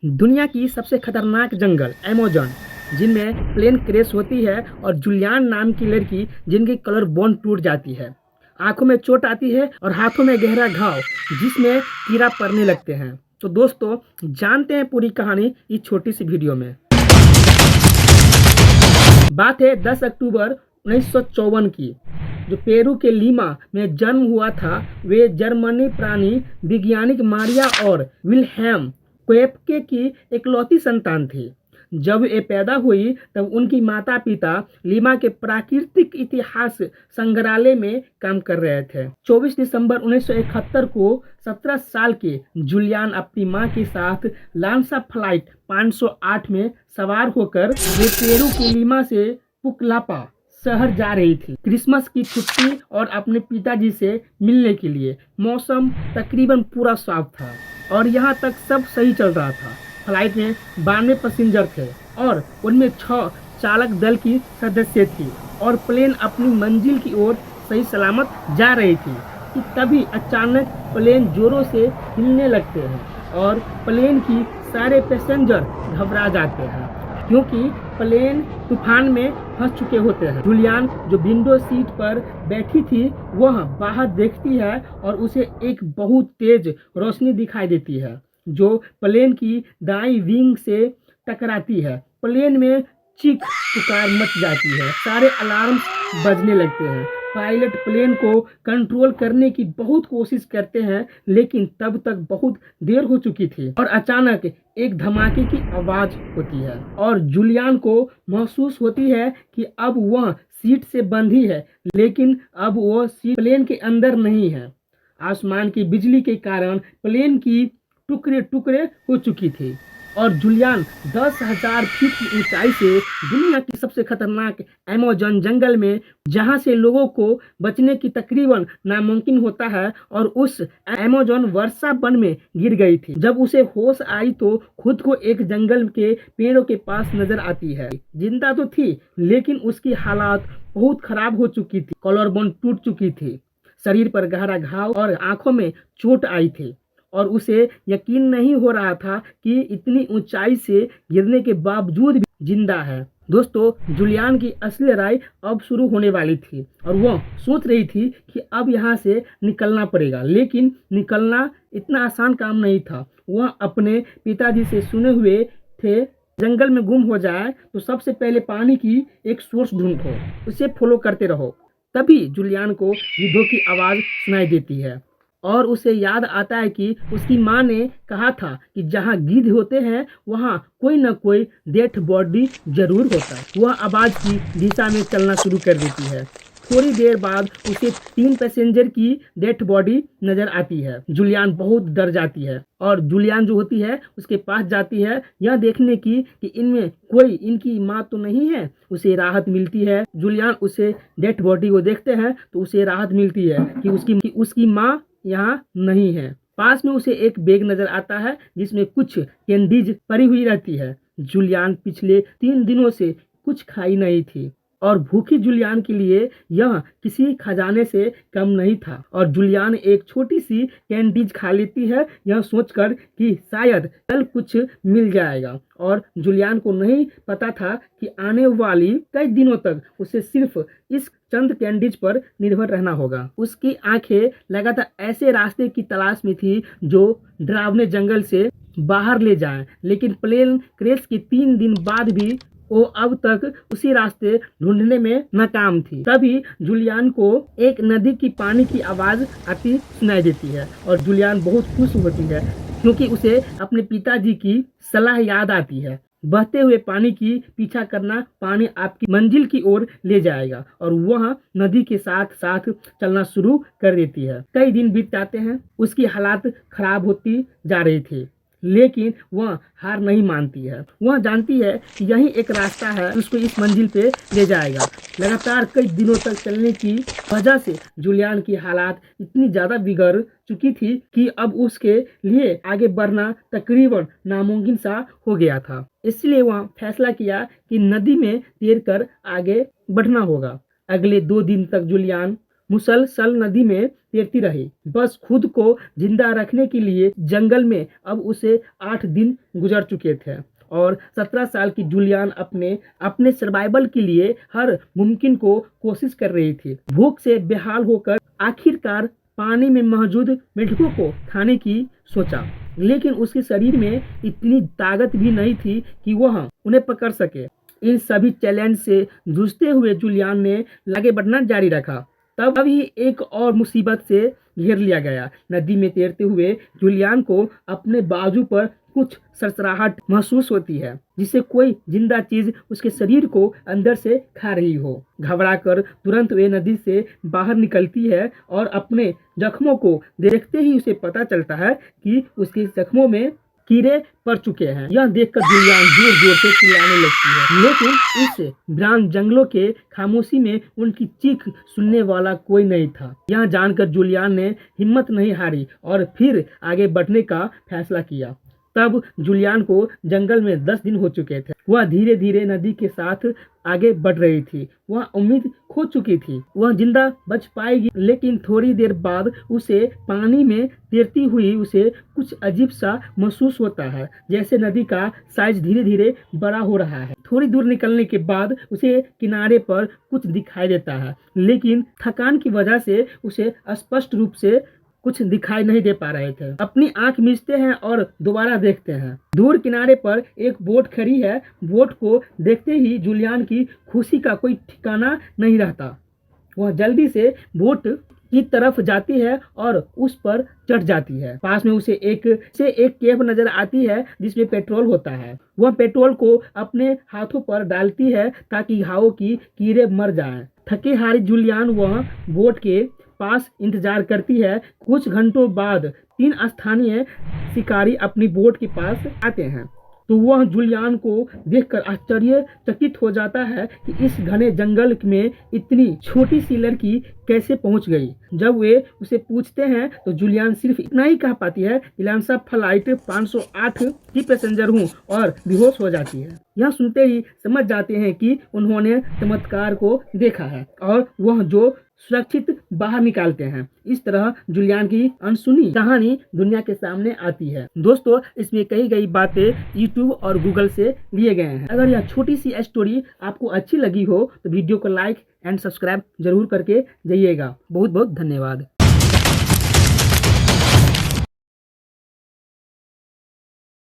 दुनिया की सबसे खतरनाक जंगल अमेज़न, जिनमें प्लेन क्रैश होती है और जूलियन नाम की लड़की जिनकी कलर बोन टूट जाती है, आंखों में चोट आती है और हाथों में गहरा घाव जिसमें कीड़ा पड़ने लगते हैं। तो दोस्तों, जानते हैं पूरी कहानी इस छोटी सी वीडियो में। बात है 10 अक्टूबर 1954 की, जो पेरू के लीमा में जन्म हुआ था। वे जर्मनी प्राणी वैज्ञानिक मारिया और विल्हेम कोएप्के की इकलौती संतान थी। जब ये पैदा हुई तब उनकी माता पिता लीमा के प्राकृतिक इतिहास संग्रहालय में काम कर रहे थे। 24 दिसंबर 1971 को 17 साल के जूलियन अपनी मां के साथ लांसा फ्लाइट 508 में सवार होकर वे पेरू के लीमा से पुक्लापा शहर जा रही थी क्रिसमस की छुट्टी और अपने पिताजी से मिलने के लिए। मौसम तकरीबन पूरा साफ था और यहाँ तक सब सही चल रहा था। फ्लाइट में 92 पैसेंजर थे और उनमें 6 चालक दल की सदस्य थी और प्लेन अपनी मंजिल की ओर सही सलामत जा रही थी कि तभी अचानक प्लेन जोरों से हिलने लगते हैं और प्लेन की सारे पैसेंजर घबरा जाते हैं क्योंकि प्लेन तूफान में फंस चुके होते हैं। जूलियन जो विंडो सीट पर बैठी थी वह बाहर देखती है और उसे एक बहुत तेज रोशनी दिखाई देती है जो प्लेन की दाईं विंग से टकराती है। प्लेन में चीख पुकार मच जाती है, सारे अलार्म बजने लगते हैं। पायलट प्लेन को कंट्रोल करने की बहुत कोशिश करते हैं लेकिन तब तक बहुत देर हो चुकी थी और अचानक एक धमाके की आवाज होती है और जूलियन को महसूस होती है कि अब वह सीट से बंधी है, लेकिन अब वह सीट प्लेन के अंदर नहीं है। आसमान की बिजली के कारण प्लेन की टुकड़े टुकड़े हो चुकी थी और जूलियन 10,000 फीट की ऊंचाई से दुनिया की सबसे खतरनाक अमेज़न जंगल में, जहां से लोगों को बचने की तकरीबन नामुमकिन होता है, और उस अमेज़न वर्षा वन में गिर गई थी। जब उसे होश आई तो खुद को एक जंगल के पेड़ों के पास नजर आती है। जिंदा तो थी लेकिन उसकी हालात बहुत खराब हो चुकी थी। कॉलर बोन टूट चुकी थी, शरीर पर गहरा घाव और आंखों में चोट आई थी और उसे यकीन नहीं हो रहा था कि इतनी ऊंचाई से गिरने के बावजूद भी जिंदा है। दोस्तों, जूलियन की असली लड़ाई अब शुरू होने वाली थी और वह सोच रही थी कि अब यहाँ से निकलना पड़ेगा, लेकिन निकलना इतना आसान काम नहीं था। वह अपने पिताजी से सुने हुए थे, जंगल में गुम हो जाए तो सबसे पहले पानी की एक सोर्स ढूंढो, उसे फॉलो करते रहो। तभी जूलियन को गिद्धों की आवाज़ सुनाई देती है और उसे याद आता है कि उसकी माँ ने कहा था कि जहाँ गिद्ध होते हैं वहाँ कोई न कोई डेड बॉडी जरूर होता है। वह आवाज़ की दिशा में चलना शुरू कर देती है। थोड़ी देर बाद उसे 3 पैसेंजर की डेड बॉडी नजर आती है। जूलियन बहुत डर जाती है और जूलियन जो होती है उसके पास जाती है यह देखने की कि इनमें कोई इनकी माँ तो नहीं है। उसे राहत मिलती है। जूलियन उसे डेड बॉडी को देखते हैं तो उसे राहत मिलती है कि उसकी माँ यहाँ नहीं है। पास में उसे एक बैग नजर आता है जिसमें कुछ कैंडीज पड़ी हुई रहती है। जूलियन पिछले 3 दिनों से कुछ खाई नहीं थी और भूखी जूलियन के लिए यह किसी खजाने से कम नहीं था और जूलियन एक छोटी सी कैंडीज खा लेती है, यह सोचकर कि शायद कल कुछ मिल जाएगा। और जूलियन को नहीं पता था कि आने वाली कई दिनों तक उसे सिर्फ इस चंद कैंडीज पर निर्भर रहना होगा। उसकी आंखें लगातार ऐसे रास्ते की तलाश में थी जो डरावने जंगल से बाहर ले जाएं, लेकिन प्लेन क्रैश के 3 दिन बाद भी वो अब तक उसी रास्ते ढूंढने में नाकाम थी। तभी जूलियन को एक नदी की पानी की आवाज आती सुनाई देती है और जूलियन बहुत खुश होती है क्योंकि उसे अपने पिताजी की सलाह याद आती है। बहते हुए पानी की पीछा करना, पानी आपकी मंजिल की ओर ले जाएगा, और वह नदी के साथ साथ चलना शुरू कर देती है। कई दिन बीत जाते हैं, उसकी हालात खराब होती जा रही थी लेकिन वह हार नहीं मानती है। वह जानती है कि यही एक रास्ता है उसको इस मंजिल पे ले जाएगा। लगातार कई दिनों तक चलने की वजह से जूलियन की हालात इतनी ज़्यादा बिगड़ चुकी थी कि अब उसके लिए आगे बढ़ना तकरीबन नामुमकिन सा हो गया था। इसलिए वह फैसला किया कि नदी में तैरकर आगे बढ़ना होगा। अगले 2 दिन तक जूलियन मुसलसल नदी में तैरती रही, बस खुद को जिंदा रखने के लिए। जंगल में अब उसे 8 दिन गुजर चुके थे और 17 साल की जूलियन अपने सर्वाइवल के लिए हर मुमकिन को कोशिश कर रही थी। भूख से बेहाल होकर आखिरकार पानी में मौजूद मेंढकों को खाने की सोचा, लेकिन उसके शरीर में इतनी ताकत भी नहीं थी कि वह उन्हें पकड़ सके। इन सभी चैलेंज से जूझते हुए जूलियन ने आगे बढ़ना जारी रखा। तब ही एक और मुसीबत से घेर लिया गया। नदी में तैरते हुए जूलियन को अपने बाजू पर कुछ सरसराहट महसूस होती है, जिससे कोई जिंदा चीज उसके शरीर को अंदर से खा रही हो। घबराकर तुरंत वे नदी से बाहर निकलती है और अपने जख्मों को देखते ही उसे पता चलता है कि उसके जख्मों में कीड़े पड़ चुके हैं। यह देखकर जूलियन जोर जोर से चिल्लाने लगती है, लेकिन इस वीरान जंगलों के खामोशी में उनकी चीख सुनने वाला कोई नहीं था। यह जानकर जूलियन ने हिम्मत नहीं हारी और फिर आगे बढ़ने का फैसला किया। तब जूलियन को जंगल में 10 दिन हो चुके थे। वह धीरे धीरे नदी के साथ आगे बढ़ रही थी। वह उम्मीद खो चुकी थी वह जिंदा बच पाएगी, लेकिन थोड़ी देर बाद उसे पानी में तैरती हुई उसे कुछ अजीब सा महसूस होता है, जैसे नदी का साइज धीरे धीरे बड़ा हो रहा है। थोड़ी दूर निकलने के बाद उसे किनारे पर कुछ दिखाई देता है, लेकिन थकान की वजह से उसे स्पष्ट रूप से कुछ दिखाई नहीं दे पा रहे थे। अपनी आंख मीचते हैं और दोबारा देखते हैं। दूर किनारे पर एक बोट खड़ी है। बोट को देखते ही जूलियन की खुशी का कोई ठिकाना नहीं रहता। वह जल्दी से बोट की तरफ जाती है और उस पर चढ़ जाती है। पास में उसे एक केव नजर आती है जिसमें पेट्रोल होता है। वह पेट्रोल को अपने हाथों पर डालती है ताकि घावों की कीड़े मर जाएं। थकी हारी जूलियन वह बोट के पास इंतजार करती है। कुछ घंटों बाद 3 स्थानीय शिकारी अपनी बोट के पास आते हैं, तो वह जूलियन को देखकर आश्चर्यचकित हो जाता है कि इस घने जंगल में इतनी छोटी सी लड़की कैसे पहुंच गई। जब वे उसे पूछते हैं तो जूलियन सिर्फ इतना ही कह पाती है, इलांसा फ्लाइट 508 की पैसेंजर हूं, और बेहोश हो जाती है। यह सुनते ही समझ जाते हैं कि उन्होंने चमत्कार को देखा है और वह जो सुरक्षित बाहर निकालते हैं। इस तरह जूलियन की अनसुनी कहानी दुनिया के सामने आती है। दोस्तों, इसमें कही गई बातें यूट्यूब और गूगल से लिए गए हैं। अगर यह छोटी सी स्टोरी आपको अच्छी लगी हो तो वीडियो को लाइक एंड सब्सक्राइब जरूर करके जाइएगा। बहुत बहुत धन्यवाद।